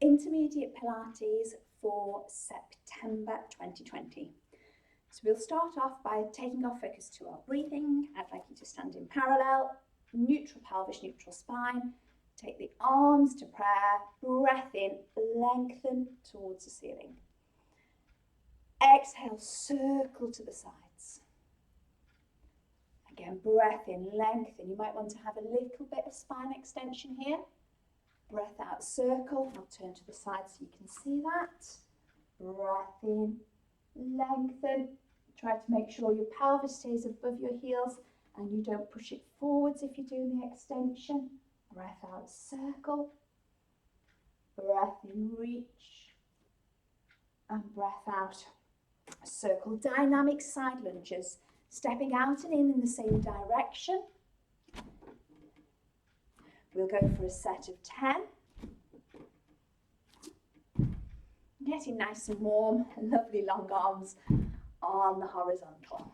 Intermediate Pilates for September 2020. So we'll start off by taking our focus to our breathing. I'd like you to stand in parallel, neutral pelvis, neutral spine. Take the arms to prayer, breath in, lengthen towards the ceiling. Exhale, circle to the sides. Again, breath in, lengthen. You might want to have a little bit of spine extension here. Breath out, circle. I'll turn to the side so you can see that. Breath in, lengthen. Try to make sure your pelvis stays above your heels and you don't push it forwards if you're doing the extension. Breath out, circle. Breath in, reach. And breath out, circle. Dynamic side lunges. Stepping out and in the same direction. We'll go for a set of 10. Getting nice and warm, lovely long arms on the horizontal.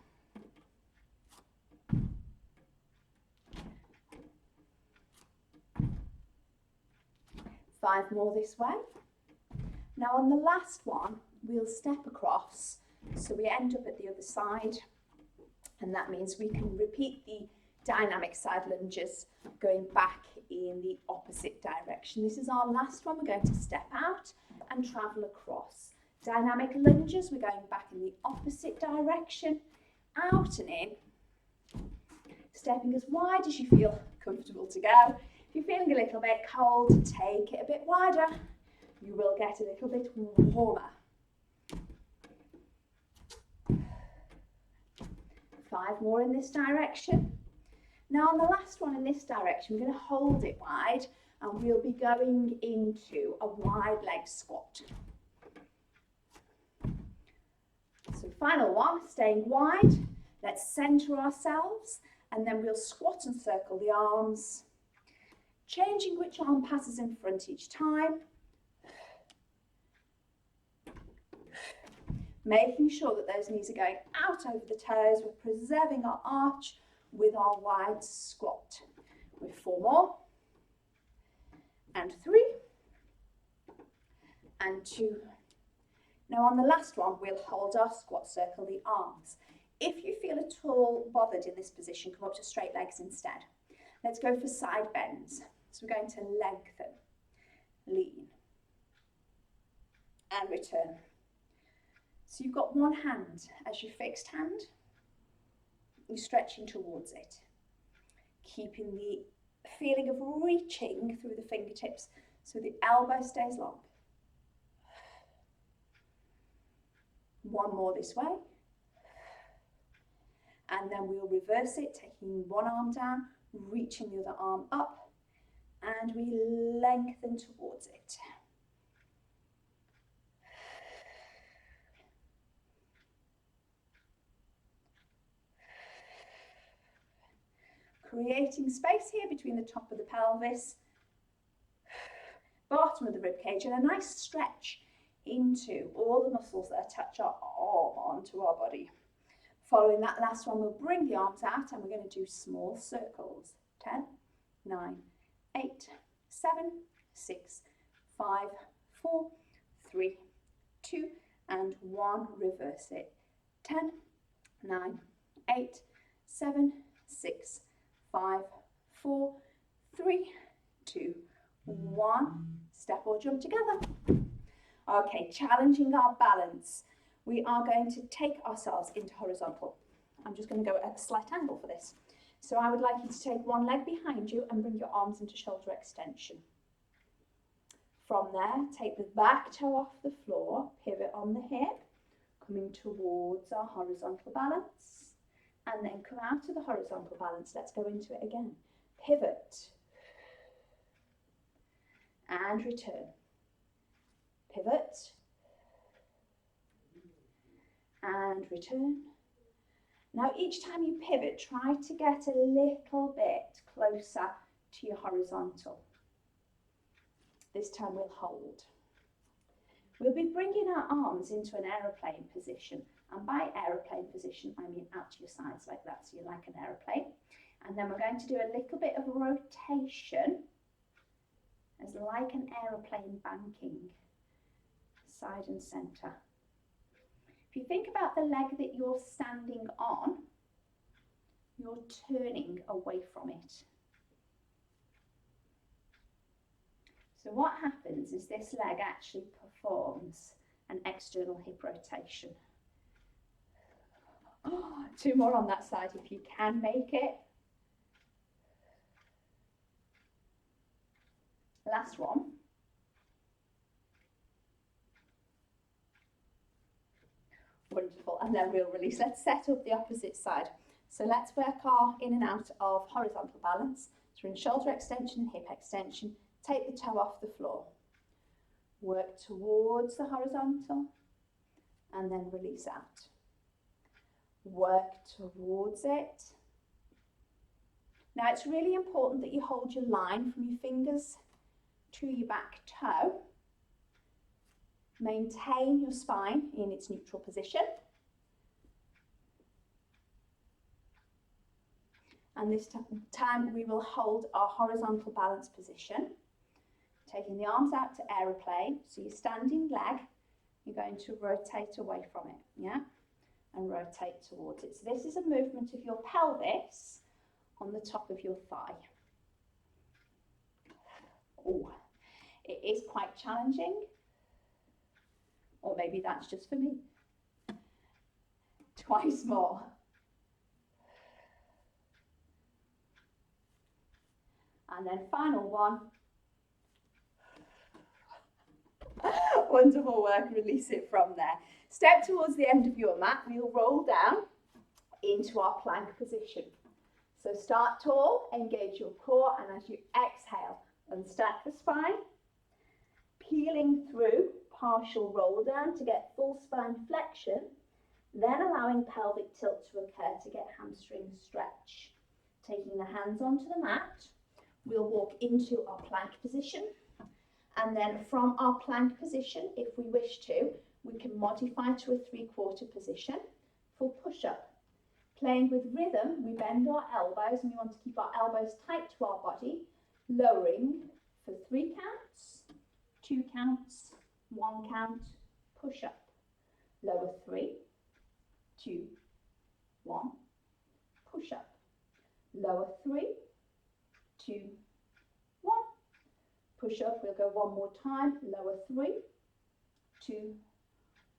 Five more this way. Now on the last one, we'll step across, so we end up at the other side, and that means we can repeat the dynamic side lunges going back in the opposite direction. This is our last one. We're going to step out and travel across. Dynamic lunges, we're going back in the opposite direction, out and in, stepping as wide as you feel comfortable to go. If you're feeling a little bit cold, take it a bit wider. You will get a little bit warmer. 5 more in this direction. Now on the last one in this direction, we're going to hold it wide and we'll be going into a wide leg squat. So final one, staying wide. Let's center ourselves and then we'll squat and circle the arms, changing which arm passes in front each time. Making sure that those knees are going out over the toes. We're preserving our arch with our wide squat. With 4 more. And 3. And 2. Now on the last one, we'll hold our squat, circle the arms. If you feel at all bothered in this position, come up to straight legs instead. Let's go for side bends. So we're going to lengthen, lean, and return. So you've got one hand as your fixed hand. You're stretching towards it, keeping the feeling of reaching through the fingertips so the elbow stays long. 1 more this way. And then we'll reverse it, taking one arm down, reaching the other arm up, and we lengthen towards it. Creating space here between the top of the pelvis, bottom of the ribcage, and a nice stretch into all the muscles that attach our arm onto our body. Following that last one, we'll bring the arms out and we're going to do small circles. 10, 9, 8, 7, 6, 5, 4, 3, 2, and 1. Reverse it. 10, 9, 8, 7, 6, 5, 4, 3, 2, 1. Step or jump together. Okay, challenging our balance. We are going to take ourselves into horizontal. I'm just going to go at a slight angle for this. So I would like you to take one leg behind you and bring your arms into shoulder extension. From there, take the back toe off the floor, pivot on the hip, coming towards our horizontal balance, and then come out of the horizontal balance. Let's go into it again. Pivot, and return. Pivot, and return. Now each time you pivot, try to get a little bit closer to your horizontal. This time we'll hold. We'll be bringing our arms into an aeroplane position, and by aeroplane position I mean out to your sides like that, so you're like an aeroplane. And then we're going to do a little bit of rotation, as like an aeroplane banking, side and centre. If you think about the leg that you're standing on, you're turning away from it. So what happens is this leg actually performs an external hip rotation. Oh, 2 more on that side if you can make it. Last one. Wonderful, and then we'll release. Let's set up the opposite side. So let's work our in and out of horizontal balance. So we're in shoulder extension and hip extension. Take the toe off the floor. Work towards the horizontal and then release out. Work towards it. Now it's really important that you hold your line from your fingers to your back toe. Maintain your spine in its neutral position. And this time we will hold our horizontal balance position, taking the arms out to aeroplane. So your standing leg, you're going to rotate away from it, yeah? And rotate towards it. So this is a movement of your pelvis on the top of your thigh. Oh, it is quite challenging. Or maybe that's just for me. Twice more. And then final one. Wonderful work, release it from there. Step towards the end of your mat. We'll roll down into our plank position. So start tall, engage your core, and as you exhale, unstack the spine, peeling through, partial roll down to get full spine flexion, then allowing pelvic tilt to occur to get hamstring stretch. Taking the hands onto the mat, we'll walk into our plank position, and then from our plank position, if we wish to, we can modify to a 3/4 position for push-up. Playing with rhythm, we bend our elbows and we want to keep our elbows tight to our body, lowering for 3 counts, 2 counts, 1 count, push up. Lower 3, 2, 1, push up. Lower 3, 2, 1, push up. We'll go one more time. Lower 3, 2,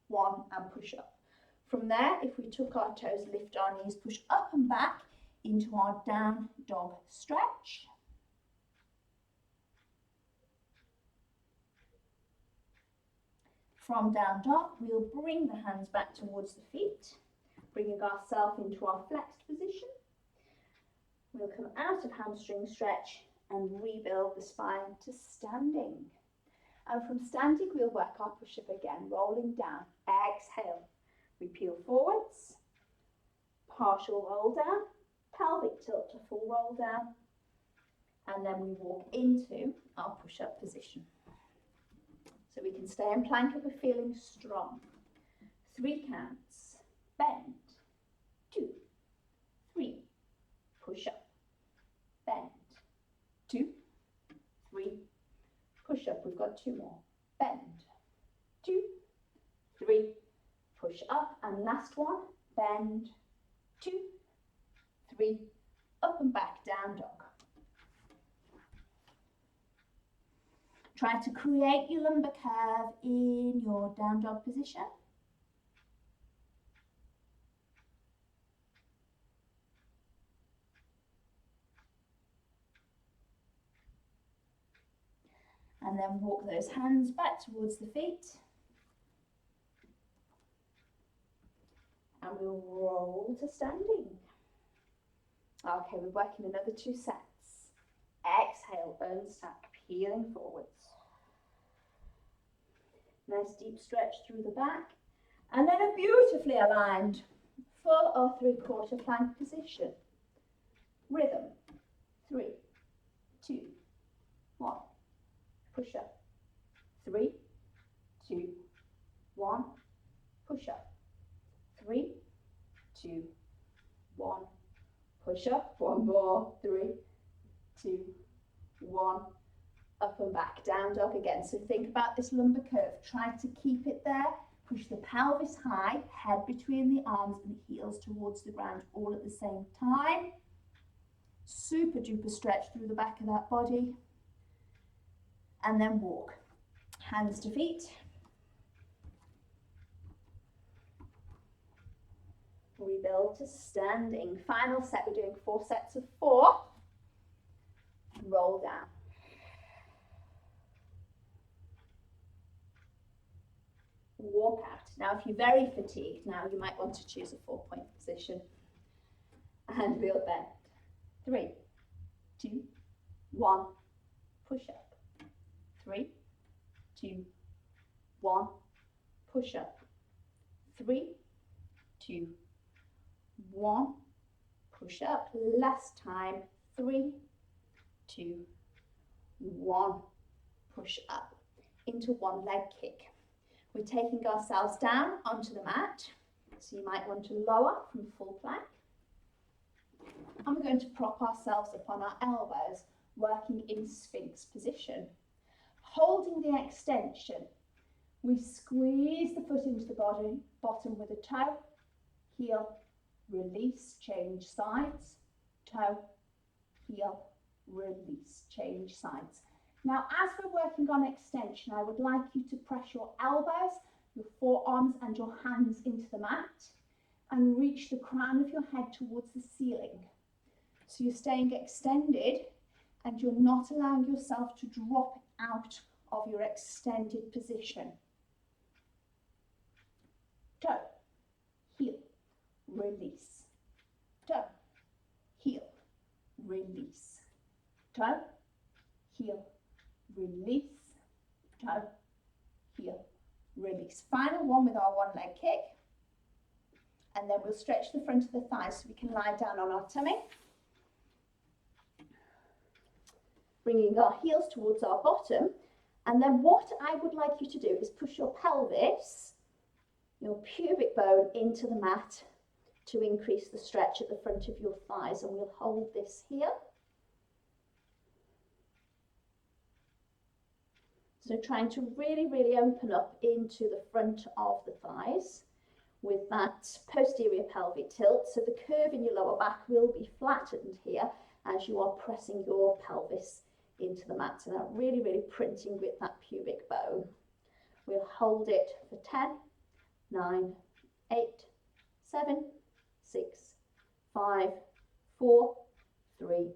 1, and push up. From there, if we tuck our toes, lift our knees, push up and back into our down dog stretch. From down dog, we'll bring the hands back towards the feet, bringing ourselves into our flexed position. We'll come out of hamstring stretch and rebuild the spine to standing. And from standing, we'll work our push-up again, rolling down. Exhale. We peel forwards, partial roll down, pelvic tilt to full roll down, and then we walk into our push-up position. So we can stay in plank if we're feeling strong. 3 counts, bend, 2, 3, push up, bend, 2, 3, push up. We've got 2 more, bend, 2, 3, push up, and last one, bend, 2, 3, up and back, down dog. Try to create your lumbar curve in your down dog position. And then walk those hands back towards the feet. And we'll roll to standing. Okay, we're working another 2 sets. Exhale, unstack, peeling forwards. Nice deep stretch through the back. And then a beautifully aligned full or 3/4 plank position. Rhythm. 3, 2, 1. Push up. 3, 2, 1. Push up. 3, 2, 1. Push up. 1 more. 3, 2, 1. Up and back, down dog again. So think about this lumbar curve. Try to keep it there. Push the pelvis high, head between the arms and heels towards the ground all at the same time. Super duper stretch through the back of that body. And then walk. Hands to feet. Rebuild to standing. Final set, we're doing 4 sets of 4. Roll down. Walk out. Now if you're very fatigued, now you might want to choose a 4-point position. And we'll bend. 3, 2, 1, push up. 3, 2, 1, push up. 3, 2, 1, push up. Last time. 3, 2, 1, push up. Into one leg kick. We're taking ourselves down onto the mat. So you might want to lower from full plank. And we're going to prop ourselves up on our elbows, working in Sphinx position. Holding the extension, we squeeze the foot into the body, bottom with a toe, heel, release, change sides, toe, heel, release, change sides. Now, as we're working on extension, I would like you to press your elbows, your forearms and your hands into the mat and reach the crown of your head towards the ceiling. So you're staying extended and you're not allowing yourself to drop out of your extended position. Toe, heel, release. Toe, heel, release. Toe, heel, release. Toe, heel, release. Final one with our one leg kick. And then we'll stretch the front of the thighs so we can lie down on our tummy. Bringing our heels towards our bottom. And then what I would like you to do is push your pelvis, your pubic bone into the mat to increase the stretch at the front of your thighs. And we'll hold this here. So trying to really, really open up into the front of the thighs with that posterior pelvic tilt. So the curve in your lower back will be flattened here as you are pressing your pelvis into the mat. So now really, really printing with that pubic bone. We'll hold it for 10, 9, 8, 7, 6, 5, 4, 3,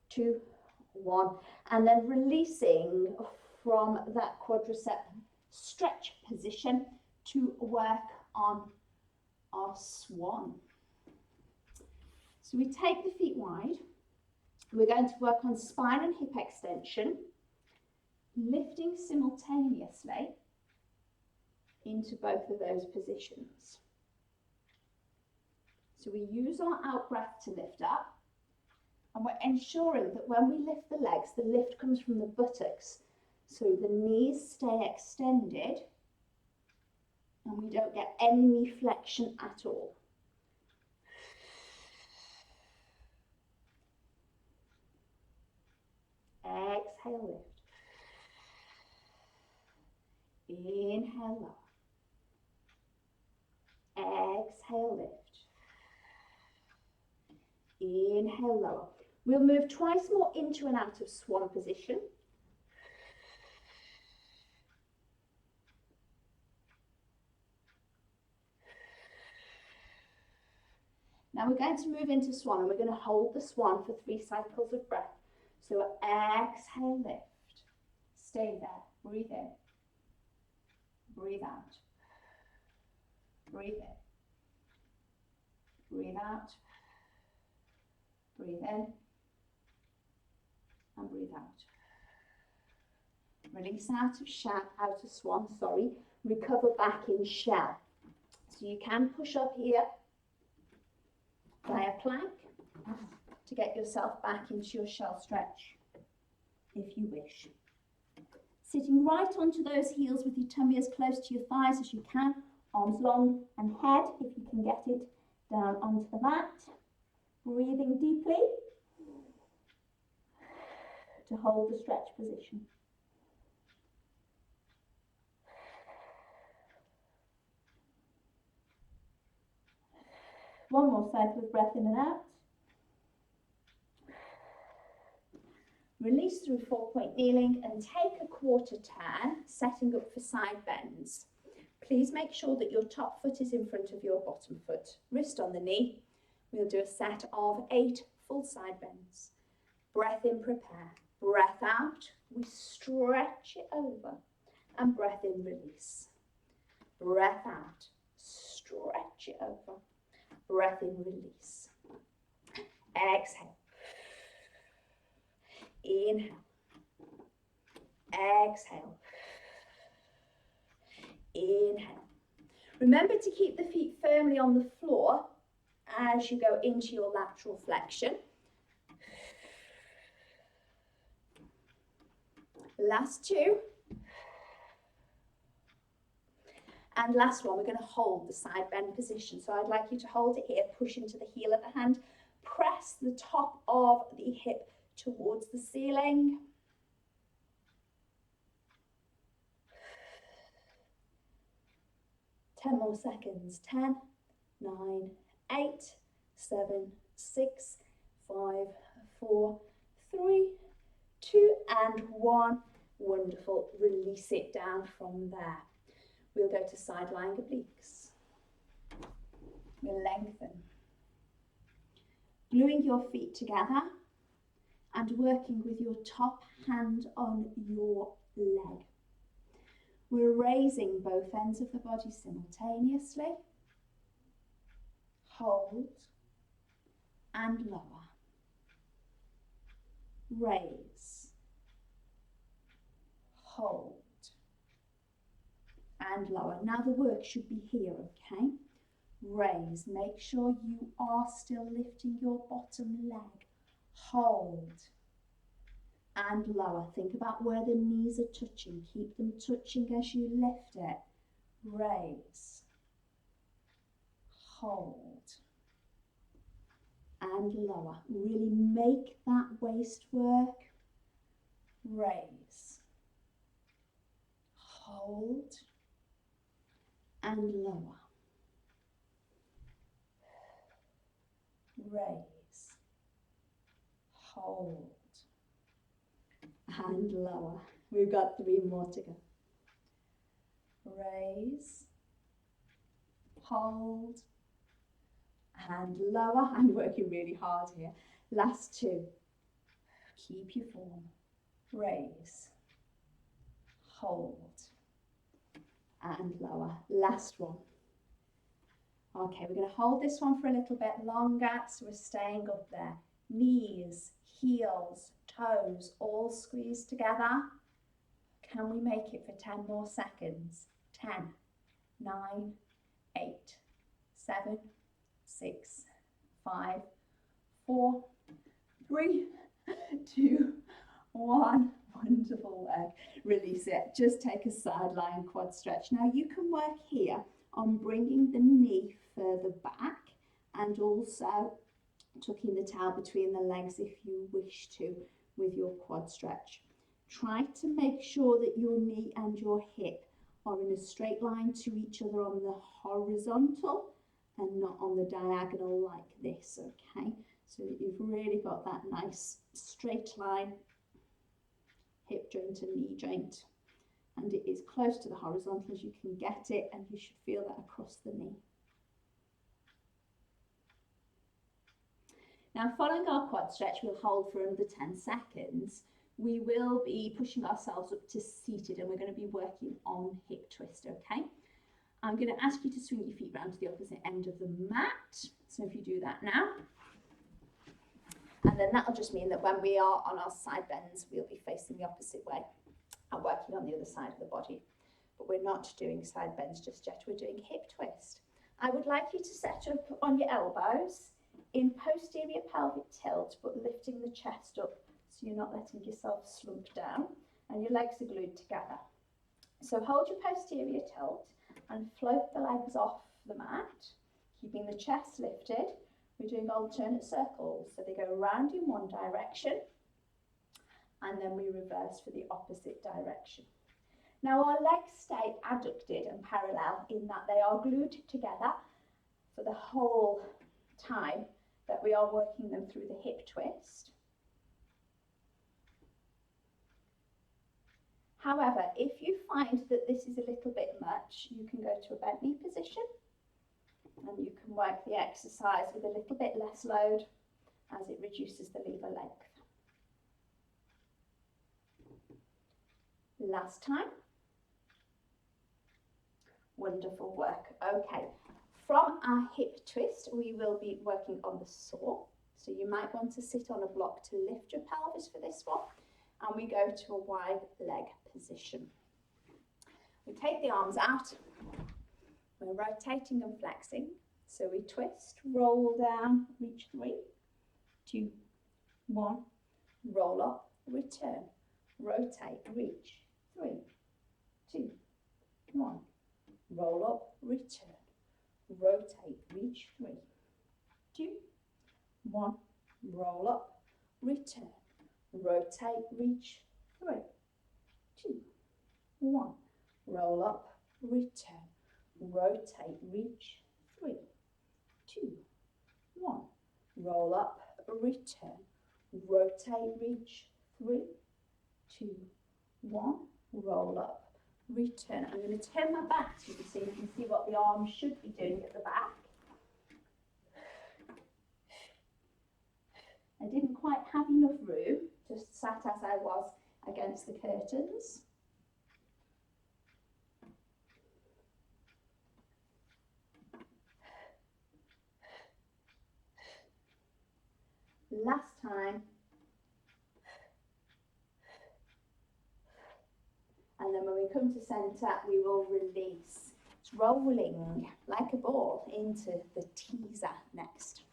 2, 1. And then releasing from that quadricep stretch position to work on our swan. So we take the feet wide. We're going to work on spine and hip extension, lifting simultaneously into both of those positions. So we use our out breath to lift up, and we're ensuring that when we lift the legs, the lift comes from the buttocks. So the knees stay extended and we don't get any knee flexion at all. Exhale, lift. Inhale, lower. Exhale, lift. Inhale, lower. We'll move twice more into and out of swan position. Now we're going to move into swan and we're going to hold the swan for 3 cycles of breath. So exhale, lift. Stay there. Breathe in. Breathe out. Breathe in. Breathe out. Breathe in. And breathe out. Release out of swan, sorry. Recover back in shell. So you can push up here via plank to get yourself back into your shell stretch if you wish. Sitting right onto those heels with your tummy as close to your thighs as you can, arms long and head, if you can get it, down onto the mat. Breathing deeply to hold the stretch position. One more cycle of breath in and out. Release through 4-point kneeling and take a quarter turn, setting up for side bends. Please make sure that your top foot is in front of your bottom foot, wrist on the knee. We'll do a set of 8 full side bends. Breath in, prepare. Breath out, we stretch it over. And breath in, release. Breath out, stretch it over. Breath in, release. Exhale. Inhale. Exhale. Inhale. Remember to keep the feet firmly on the floor as you go into your lateral flexion. Last 2. And last one, we're going to hold the side bend position. So I'd like you to hold it here, push into the heel of the hand, press the top of the hip towards the ceiling. Ten more seconds. 10, 9, 8, 7, 6, 5, 4, 3, 2, and 1. Wonderful. Release it down from there. We'll go to side lying obliques. We'll lengthen. Gluing your feet together and working with your top hand on your leg. We're raising both ends of the body simultaneously. Hold and lower. Raise. Hold and lower. Now the work should be here, okay? Raise. Make sure you are still lifting your bottom leg. Hold and lower. Think about where the knees are touching. Keep them touching as you lift it. Raise. Hold and lower. Really make that waist work. Raise. Hold and lower. Raise. Hold and lower. We've got 3 more to go. Raise. Hold and lower. I'm working really hard here. Last 2. Keep your form. Raise. Hold and lower. Last one. Okay, we're going to hold this one for a little bit longer, so we're staying up there. Knees, heels, toes, all squeezed together. Can we make it for 10 more seconds? 10, 9, 8, 7, 6, 5, 4, 3, 2, 1. Wonderful work. Release it. Just take a side lying quad stretch. Now you can work here on bringing the knee further back and also tucking the towel between the legs if you wish to with your quad stretch. Try to make sure that your knee and your hip are in a straight line to each other on the horizontal and not on the diagonal like this, okay? So that you've really got that nice straight line, hip joint and knee joint, and it is close to the horizontal as you can get it, and you should feel that across the knee. Now, following our quad stretch, we'll hold for another 10 seconds. We will be pushing ourselves up to seated, and we're going to be working on hip twist, okay? I'm going to ask you to swing your feet round to the opposite end of the mat. So if you do that now, and then that'll just mean that when we are on our side bends, we'll be facing the opposite way and working on the other side of the body. But we're not doing side bends just yet, we're doing hip twist. I would like you to set up on your elbows in posterior pelvic tilt, but lifting the chest up so you're not letting yourself slump down, and your legs are glued together. So hold your posterior tilt and float the legs off the mat, keeping the chest lifted. We're doing alternate circles, so they go round in one direction and then we reverse for the opposite direction. Now our legs stay adducted and parallel in that they are glued together for the whole time that we are working them through the hip twist. However, if you find that this is a little bit much, you can go to a bent knee position and you can work the exercise with a little bit less load as it reduces the lever length. Last time. Wonderful work. Okay, from our hip twist, we will be working on the saw. So you might want to sit on a block to lift your pelvis for this one. And we go to a wide leg position. We take the arms out. We're rotating and flexing. So we twist, roll down, reach 3, 2, 1, roll up, return, rotate, reach, 3, 2, 1, roll up, return, rotate, reach, 3, 2, 1, roll up, return, rotate, reach, 3, 2, 1, roll up, return, rotate, reach, 3, 2, 1, roll up, return, rotate, reach, 3, 2, 1, roll up, return. I'm going to turn my back to you so you can see what the arms should be doing at the back. I didn't quite have enough room, just sat as I was against the curtains. Last time. And then when we come to centre, we will release. It's rolling like a ball into the teaser next.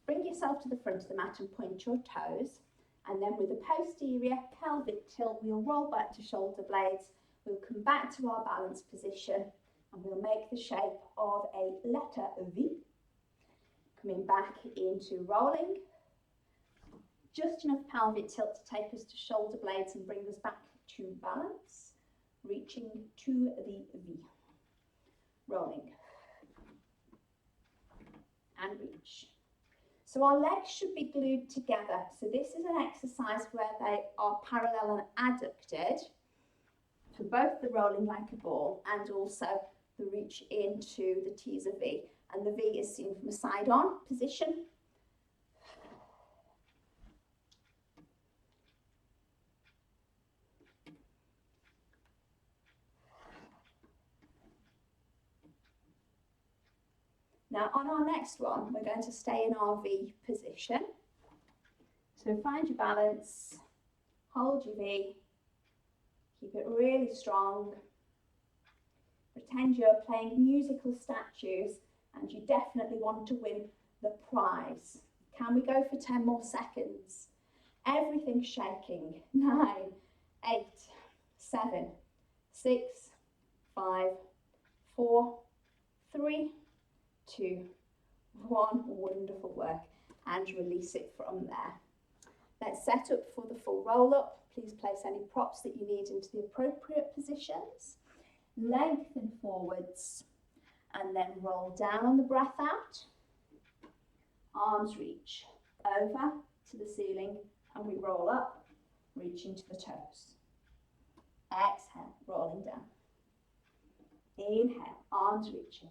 Bring yourself to the front of the mat and point your toes. And then with a posterior pelvic tilt, we'll roll back to shoulder blades. We'll come back to our balance position and we'll make the shape of a letter V. Coming back into rolling. Just enough pelvic tilt to take us to shoulder blades and bring us back to balance. Reaching to the V. Rolling. And reach. So our legs should be glued together. So this is an exercise where they are parallel and adducted for both the rolling like a ball and also the reach into the teaser V. And the V is seen from a side on position. Now on our next one, we're going to stay in our V position. So find your balance, hold your V, keep it really strong. Pretend you're playing musical statues and you definitely want to win the prize. Can we go for 10 more seconds? Everything's shaking. 9, 8, 7, 6, 5, 4, 3, 2, 1. Wonderful work. And release it from there. Let's set up for the full roll up. Please place any props that you need into the appropriate positions. Lengthen forwards and then roll down on the breath out. Arms reach over to the ceiling and we roll up, reaching to the toes. Exhale, rolling down. Inhale, arms reaching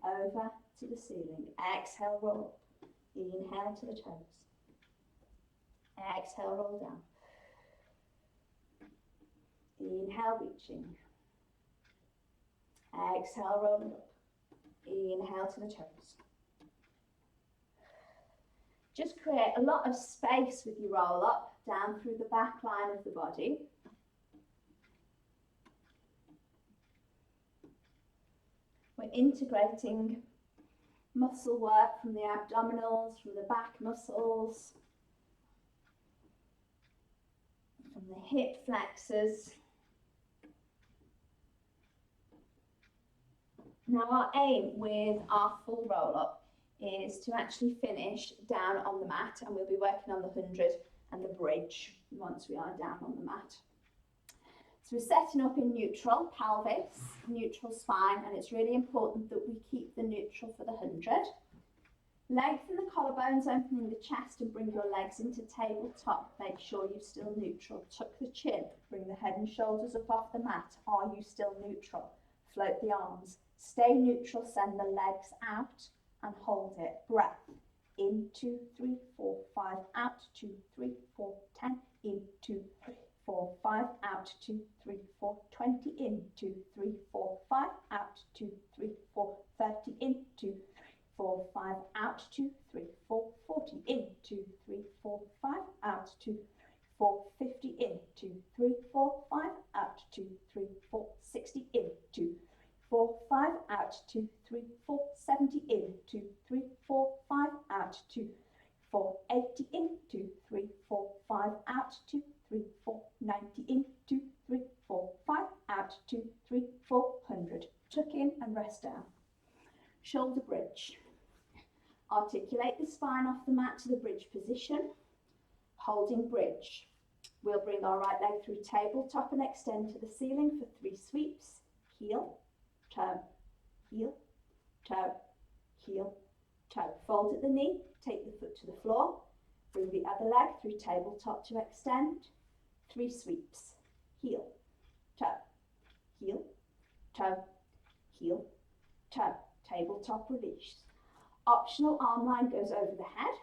over to the ceiling. Exhale, roll up. Inhale to the toes. Exhale, roll down. Inhale, reaching. Exhale, rolling up. Inhale to the toes. Just create a lot of space with your roll up down through the back line of the body. We're integrating muscle work from the abdominals, from the back muscles, from the hip flexors. Now our aim with our full roll up is to actually finish down on the mat, and we'll be working on the 100 and the bridge once we are down on the mat. So we're setting up in neutral pelvis, neutral spine, and it's really important that we keep the neutral for the 100. Lengthen the collarbones, opening the chest and bring your legs into tabletop. Make sure you're still neutral. Tuck the chin, bring the head and shoulders up off the mat. Are you still neutral? Float the arms. Stay neutral, send the legs out and hold it. Breath. In, 2, 3, 4, 5, out, 2, 3, 4, 10, in, 2, 3, 4, 5, out, 2, 3, 4, 20, in, 2, 3, 4, 5, out, 2, 3, 4, 30, in, 2, 4, 5, out, 2, 3, 4, 40, in, 2, 3, 4, 5, out, 2, 4, 50, in, 2, 3, 4, 5, out, 2, 3, 4, 60, in, 2, 4, 5, out, 2, 3, 4, 70, in, 2, 3, 4, 5, out, 2, 4, 80, in, 2, 3, 4, 5, out, 2, 3, 4, 90, in, 2, 3, 4, 5, out, 2, 3, 4, 100. Tuck in and rest down. Shoulder bridge. Articulate the spine off the mat to the bridge position. Holding bridge. We'll bring our right leg through tabletop and extend to the ceiling for 3 sweeps. Heel, toe, heel, toe, heel, toe. Fold at the knee, take the foot to the floor. Bring the other leg through tabletop to extend. 3 sweeps. Heel, toe, heel, toe, heel, toe. Tabletop release. Optional arm line goes over the head.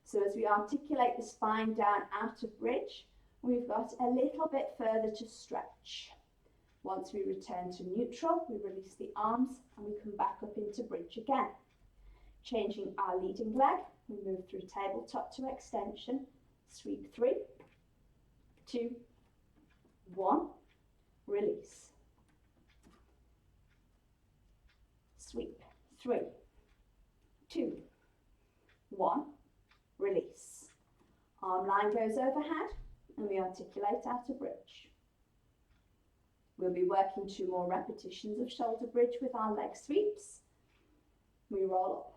So as we articulate the spine down out of bridge, we've got a little bit further to stretch. Once we return to neutral, we release the arms and we come back up into bridge again. Changing our leading leg, we move through tabletop to extension. Sweep 3, 2, 1, release. Sweep 3, 2, 1, release. Arm line goes overhead and we articulate out of bridge. We'll be working 2 more repetitions of shoulder bridge with our leg sweeps. We roll up.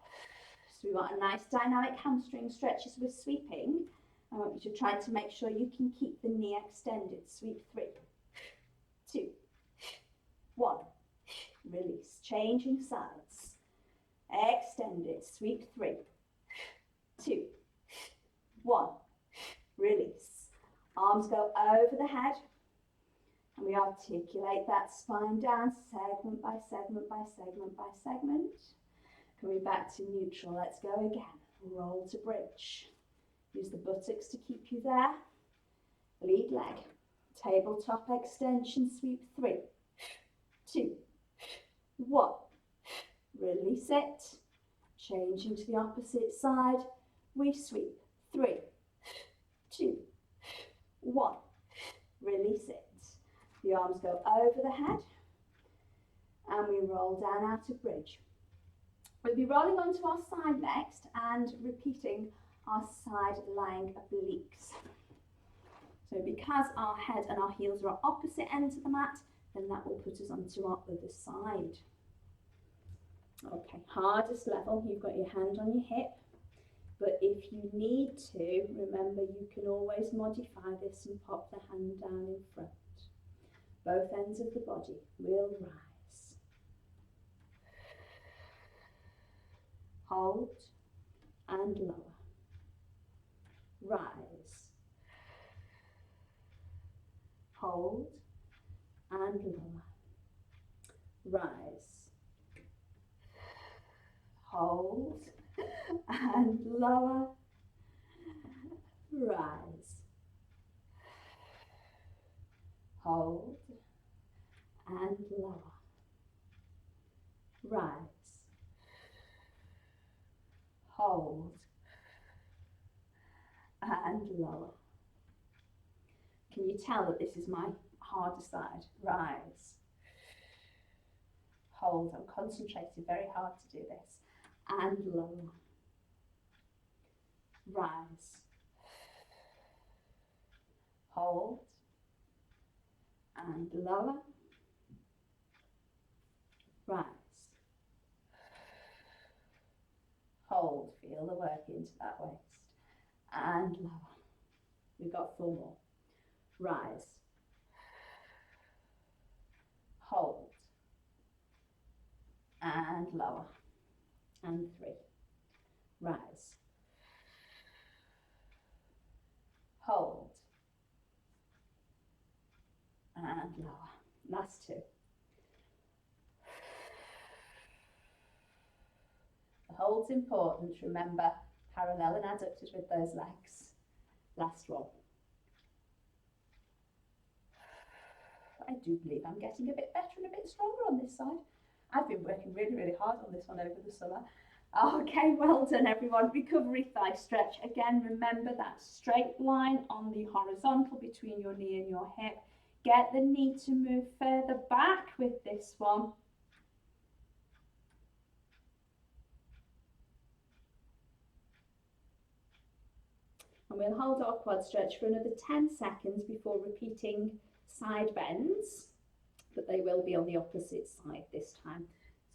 So we want a nice dynamic hamstring stretch as we're sweeping. I want you to try to make sure you can keep the knee extended. Sweep 3, 2, 1, release. Changing sides. Extend it. Sweep 3, 2, 1, release. Arms go over the head and we articulate that spine down segment by segment by segment by segment. Coming back to neutral, let's go again. Roll to bridge. Use the buttocks to keep you there. Lead leg. Tabletop extension, sweep 3, 2, 1. Release it. Changing to the opposite side. We sweep 3, 2, 1. Release it. The arms go over the head and we roll down out of bridge. We'll be rolling onto our side next and repeating our side lying obliques. So because our head and our heels are at opposite ends of the mat, then that will put us onto our other side. Okay, hardest level, you've got your hand on your hip, but if you need to, remember you can always modify this and pop the hand down in front. Both ends of the body will rise. Hold and lower. Rise. Hold and lower. Rise. Hold and lower. Rise. Hold and lower. Rise. Hold and lower. Can you tell that this is my harder side? Rise. Hold. I'm concentrating very hard to do this. And lower. Rise. Hold. And lower. Rise. Hold. Feel the work into that waist. And lower. We've got 4 more. Rise. Hold. And lower. And 3. rise, hold, and lower. Last two. The hold's important. Remember, parallel and adductors with those legs. Last one. I do believe I'm getting a bit better and a bit stronger on this side. I've been working really, really hard on this one over the summer. Okay, well done everyone. Recovery thigh stretch. Again, remember that straight line on the horizontal between your knee and your hip. Get the knee to move further back with this one. And we'll hold our quad stretch for another 10 seconds before repeating side bends, but they will be on the opposite side this time.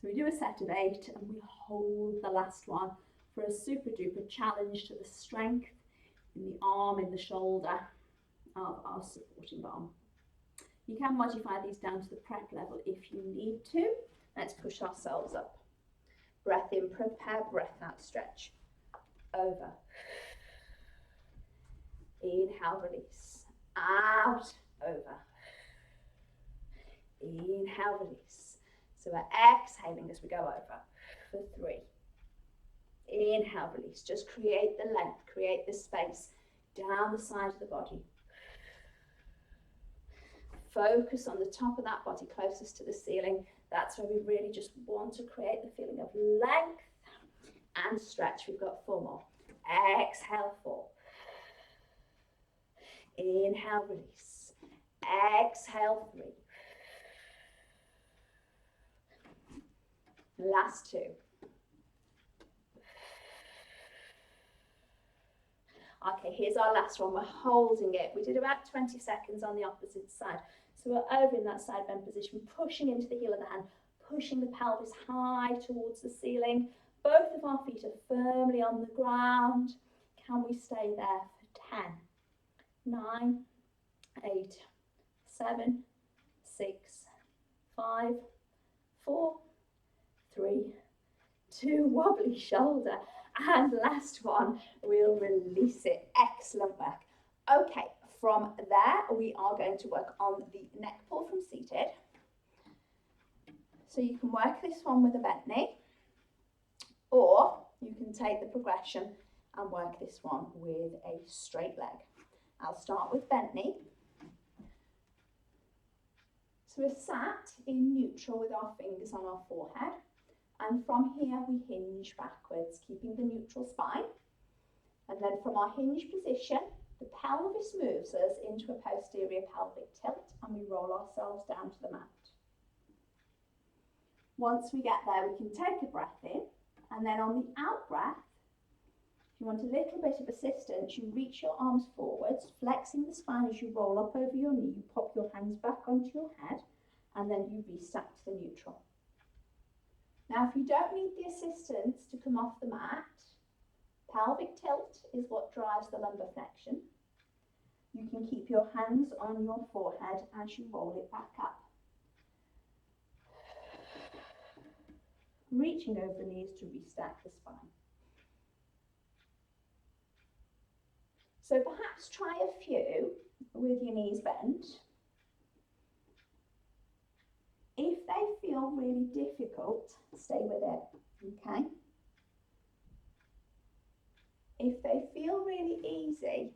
So we do a set of 8 and we hold the last one for a super duper challenge to the strength in the arm, in the shoulder of our supporting arm. You can modify these down to the prep level if you need to. Let's push ourselves up. Breath in, prepare, breath out, stretch. Over. Inhale, release. Out, over. Inhale, release. So we're exhaling as we go over for 3. Inhale, release. Just create the length, create the space down the side of the body. Focus on the top of that body closest to the ceiling. That's where we really just want to create the feeling of length and stretch. We've got 4 more. Exhale, 4. Inhale, release. Exhale, 3. Last 2. Okay, here's our last one. We're holding it. We did about 20 seconds on the opposite side. So we're over in that side bend position, pushing into the heel of the hand, pushing the pelvis high towards the ceiling. Both of our feet are firmly on the ground. Can we stay there for 10, 9, 8, 7, 6, 5, 4, 3, 2, wobbly shoulder. And last one, we'll release it. Excellent work. Okay, from there, we are going to work on the neck pull from seated. So you can work this one with a bent knee, or you can take the progression and work this one with a straight leg. I'll start with bent knee. So we're sat in neutral with our fingers on our forehead. And from here we hinge backwards, keeping the neutral spine. And then from our hinge position, the pelvis moves us into a posterior pelvic tilt and we roll ourselves down to the mat. Once we get there, we can take a breath in, and then on the out breath, if you want a little bit of assistance, you reach your arms forwards, flexing the spine as you roll up over your knee, you pop your hands back onto your head, and then you restack to the neutral. Now, if you don't need the assistance to come off the mat, pelvic tilt is what drives the lumbar flexion. You can keep your hands on your forehead as you roll it back up. Reaching over the knees to restack the spine. So perhaps try a few with your knees bent. If they feel really difficult, stay with it, okay? If they feel really easy,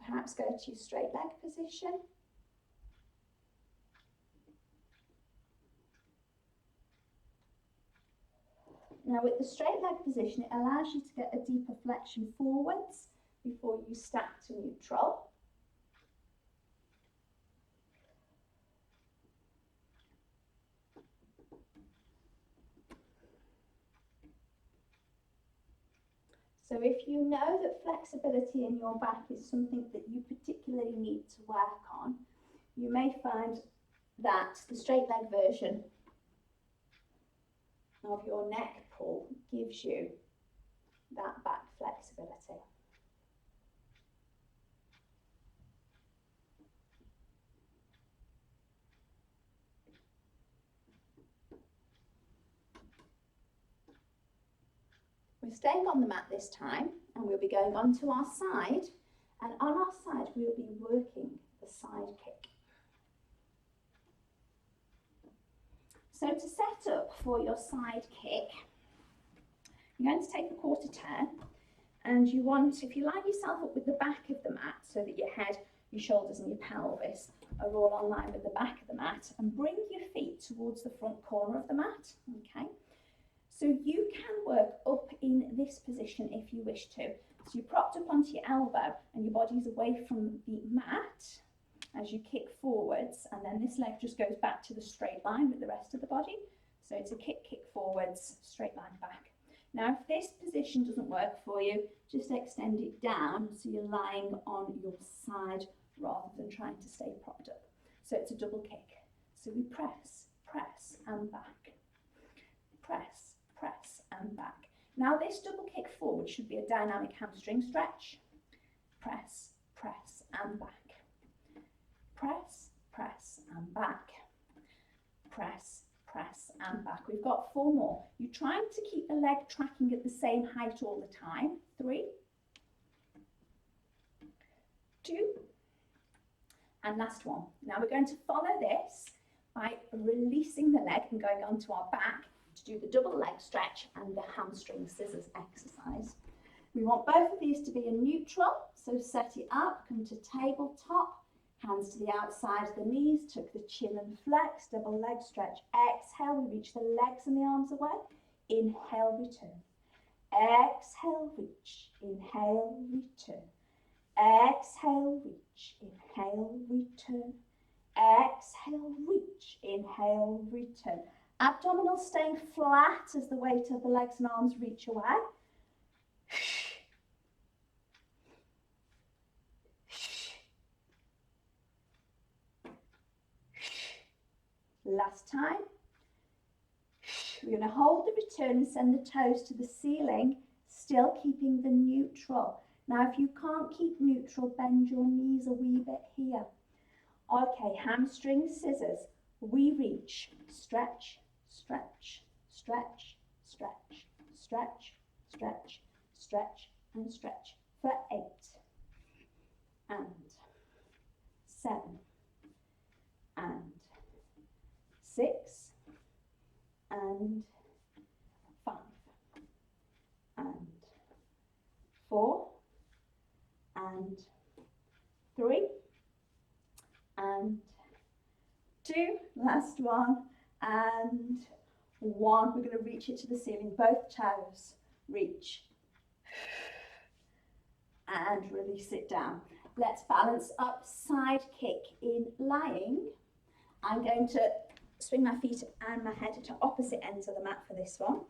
perhaps go to your straight leg position. Now with the straight leg position, it allows you to get a deeper flexion forwards before you stack to neutral. So if you know that flexibility in your back is something that you particularly need to work on, you may find that the straight leg version of your neck pull gives you that back flexibility. We're staying on the mat this time, and we'll be going onto our side, and on our side we'll be working the side kick. So to set up for your side kick, you're going to take the quarter turn, and you want, if you line yourself up with the back of the mat so that your head, your shoulders and your pelvis are all on line with the back of the mat, and bring your feet towards the front corner of the mat, okay? So you can work up in this position if you wish to. So you're propped up onto your elbow and your body's away from the mat as you kick forwards, and then this leg just goes back to the straight line with the rest of the body. So it's a kick, kick forwards, straight line back. Now if this position doesn't work for you, just extend it down so you're lying on your side rather than trying to stay propped up. So it's a double kick. So we press, press and back. Press, press and back. Now this double kick forward should be a dynamic hamstring stretch. Press, press and back. Press, press and back. Press, press and back. We've got 4 more. You're trying to keep the leg tracking at the same height all the time. 3, 2, and last one. Now we're going to follow this by releasing the leg and going onto our back to do the double leg stretch and the hamstring scissors exercise. We want both of these to be in neutral, so set it up, come to tabletop, hands to the outside of the knees, tuck the chin and flex, double leg stretch. Exhale, we reach the legs and the arms away. Inhale, return. Exhale, reach. Inhale, return. Exhale, reach. Inhale, return. Exhale, reach. Inhale, return. Abdominals staying flat as the weight of the legs and arms reach away. Last time. We're going to hold the return and send the toes to the ceiling, still keeping the neutral. Now, if you can't keep neutral, bend your knees a wee bit here. Okay, hamstring scissors. We reach, stretch, stretch, stretch, stretch, stretch, stretch, stretch, and stretch for 8, and 7, and 6, and 5, and 4, and 3, and 2, last one, and 1. We're going to reach it to the ceiling, both toes, reach, and release it down. Let's balance up, side kick in lying. I'm going to swing my feet and my head to opposite ends of the mat for this one.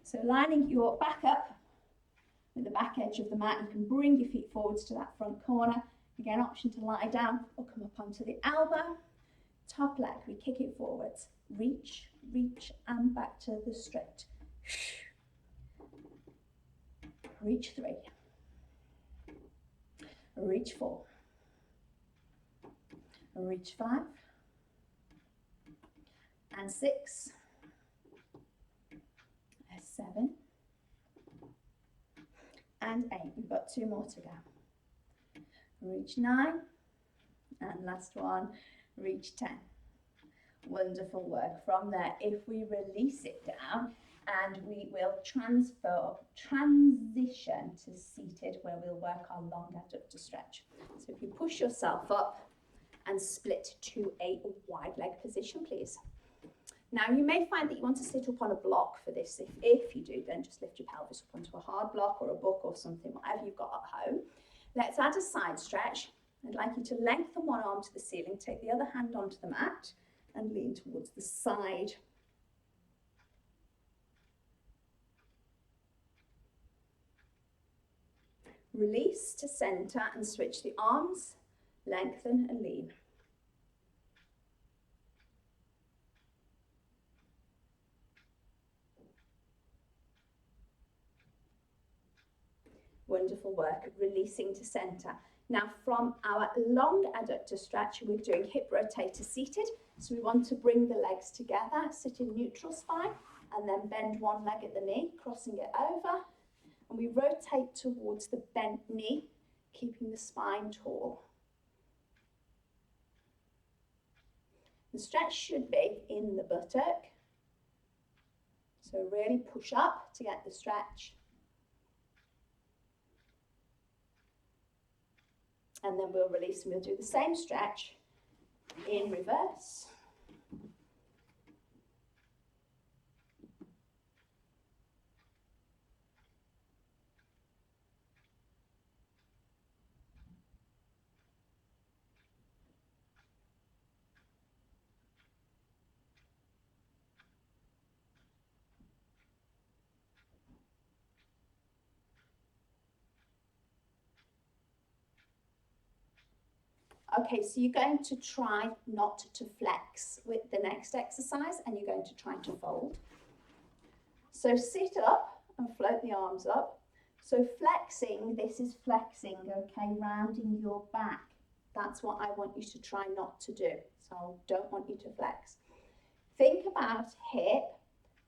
So lining your back up with the back edge of the mat, you can bring your feet forwards to that front corner. Again, option to lie down or come up onto the elbow. Top leg, we kick it forwards. Reach, reach and back to the straight. Reach 3. Reach 4. Reach 5. And 6. 7. And 8. We've got 2 more to go. Reach 9. And last one, reach 10. Wonderful work. From there, if we release it down, and we will transition to seated, where we'll work our long adductor stretch. So if you push yourself up and split to a wide leg position, please. Now you may find that you want to sit up on a block for this. If you do, then just lift your pelvis up onto a hard block or a book or something, whatever you've got at home. Let's add a side stretch. I'd like you to lengthen one arm to the ceiling, take the other hand onto the mat and lean towards the side. Release to center and switch the arms, lengthen and lean. Wonderful work, releasing to center. Now from our long adductor stretch, we're doing hip rotator seated. So we want to bring the legs together, sit in neutral spine, and then bend one leg at the knee, crossing it over, and we rotate towards the bent knee, keeping the spine tall. The stretch should be in the buttock. So really push up to get the stretch. And then we'll release and we'll do the same stretch in reverse. Okay, so you're going to try not to flex with the next exercise, and you're going to try to fold. So sit up and float the arms up. So flexing, this is flexing, okay, rounding your back. That's what I want you to try not to do. So I don't want you to flex. Think about hip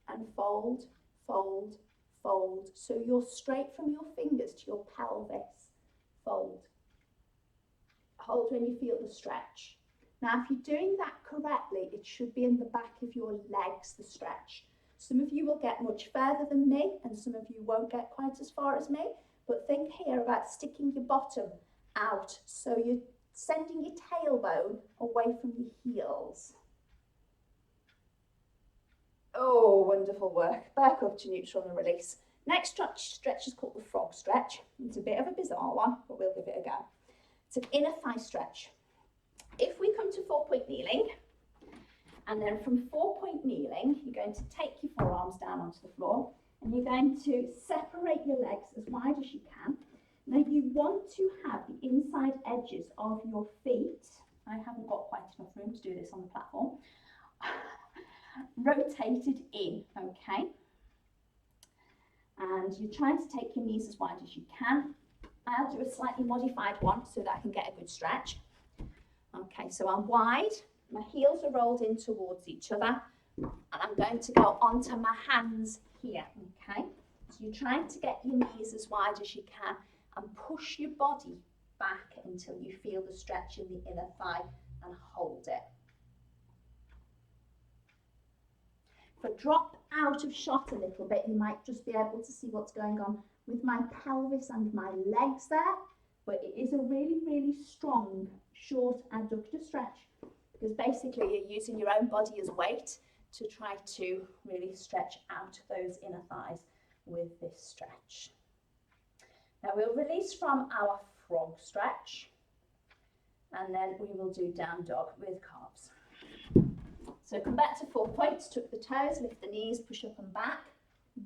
and fold, fold, fold. So you're straight from your fingers to your pelvis. Fold. Hold when you feel the stretch. Now, if you're doing that correctly, it should be in the back of your legs, the stretch. Some of you will get much further than me, and some of you won't get quite as far as me, but think here about sticking your bottom out. So you're sending your tailbone away from your heels. Oh, wonderful work. Back up to neutral and release. Next stretch is called the frog stretch. It's a bit of a bizarre one, but we'll give it a go. It's an inner thigh stretch. If we come to 4-point kneeling, and then from 4-point kneeling, you're going to take your forearms down onto the floor, and you're going to separate your legs as wide as you can. Now you want to have the inside edges of your feet, I haven't got quite enough room to do this on the platform, rotated in, okay? And you're trying to take your knees as wide as you can. I'll do a slightly modified one so that I can get a good stretch. Okay, so I'm wide, my heels are rolled in towards each other, and I'm going to go onto my hands here, okay? So you're trying to get your knees as wide as you can and push your body back until you feel the stretch in the inner thigh and hold it. If I drop out of shot a little bit, you might just be able to see what's going on with my pelvis and my legs there, but it is a really, really strong, short adductor stretch, because basically you're using your own body as weight to try to really stretch out those inner thighs with this stretch. Now we'll release from our frog stretch, and then we will do down dog with calves. So come back to 4 points, tuck the toes, lift the knees, push up and back,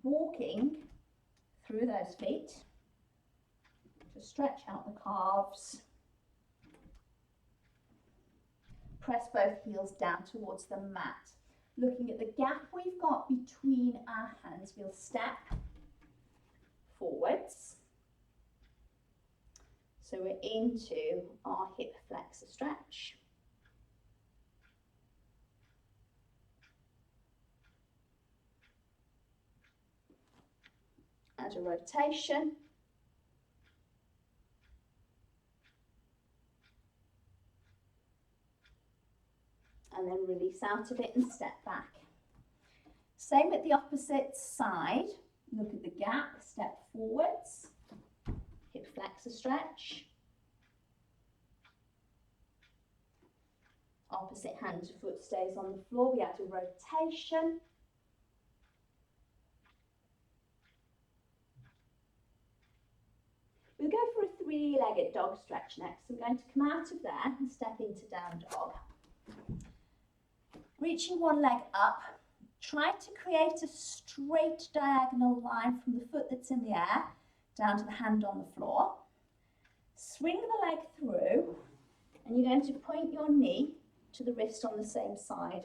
walking through those feet to stretch out the calves. Press both heels down towards the mat. Looking at the gap we've got between our hands, we'll step forwards. So we're into our hip flexor stretch. Add a rotation. And then release out of it and step back. Same at the opposite side. Look at the gap, step forwards, hip flexor stretch. Opposite hand to foot stays on the floor. We add a rotation. We'll go for a 3-legged dog stretch next. So we're going to come out of there and step into down dog. Reaching one leg up, try to create a straight diagonal line from the foot that's in the air down to the hand on the floor. Swing the leg through, and you're going to point your knee to the wrist on the same side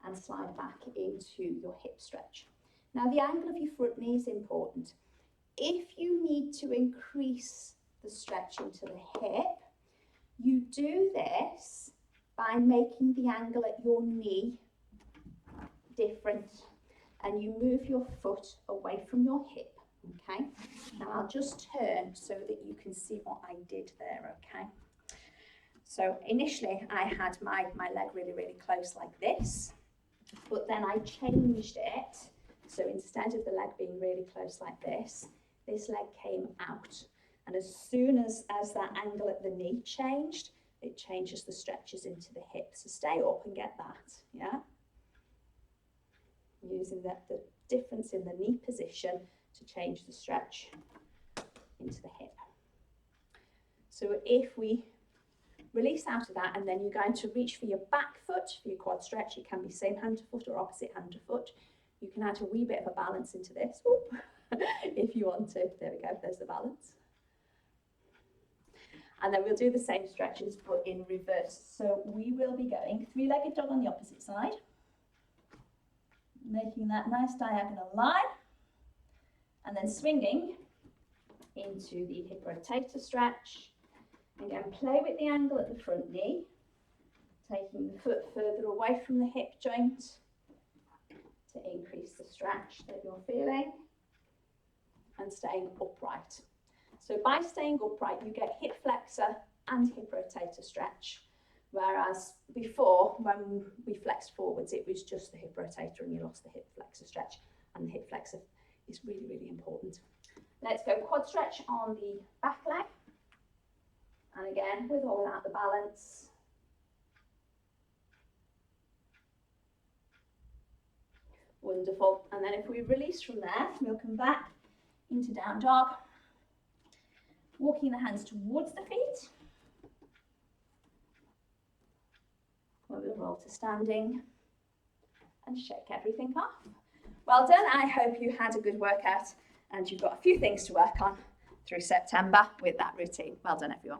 and slide back into your hip stretch. Now the angle of your front knee is important. If you need to increase the stretch into the hip, you do this by making the angle at your knee different, and you move your foot away from your hip, Okay, now I'll just turn so that you can see what I did there, okay? So initially I had my leg really, really close like this, but then I changed it. So instead of the leg being really close like this leg came out. And as soon as that angle at the knee changed, it changes the stretches into the hip. So stay up and get that, yeah? Using the difference in the knee position to change the stretch into the hip. So if we release out of that, and then you're going to reach for your back foot for your quad stretch. It can be same hand to foot or opposite hand to foot. You can add a wee bit of a balance into this if you want to. There we go, there's the balance. And then we'll do the same stretches but in reverse. So we will be going three-legged dog on the opposite side, making that nice diagonal line, and then swinging into the hip rotator stretch. Again, play with the angle at the front knee, taking the foot further away from the hip joint to increase the stretch that you're feeling, and staying upright. So by staying upright, you get hip flexor and hip rotator stretch, whereas before, when we flexed forwards, it was just the hip rotator and you lost the hip flexor stretch, and the hip flexor is really, really important. Let's go quad stretch on the back leg. And again, with or without the balance. Wonderful. And then if we release from there, we'll come back into down dog. Walking the hands towards the feet. We'll roll to standing and shake everything off. Well done. I hope you had a good workout and you've got a few things to work on through September with that routine. Well done, everyone.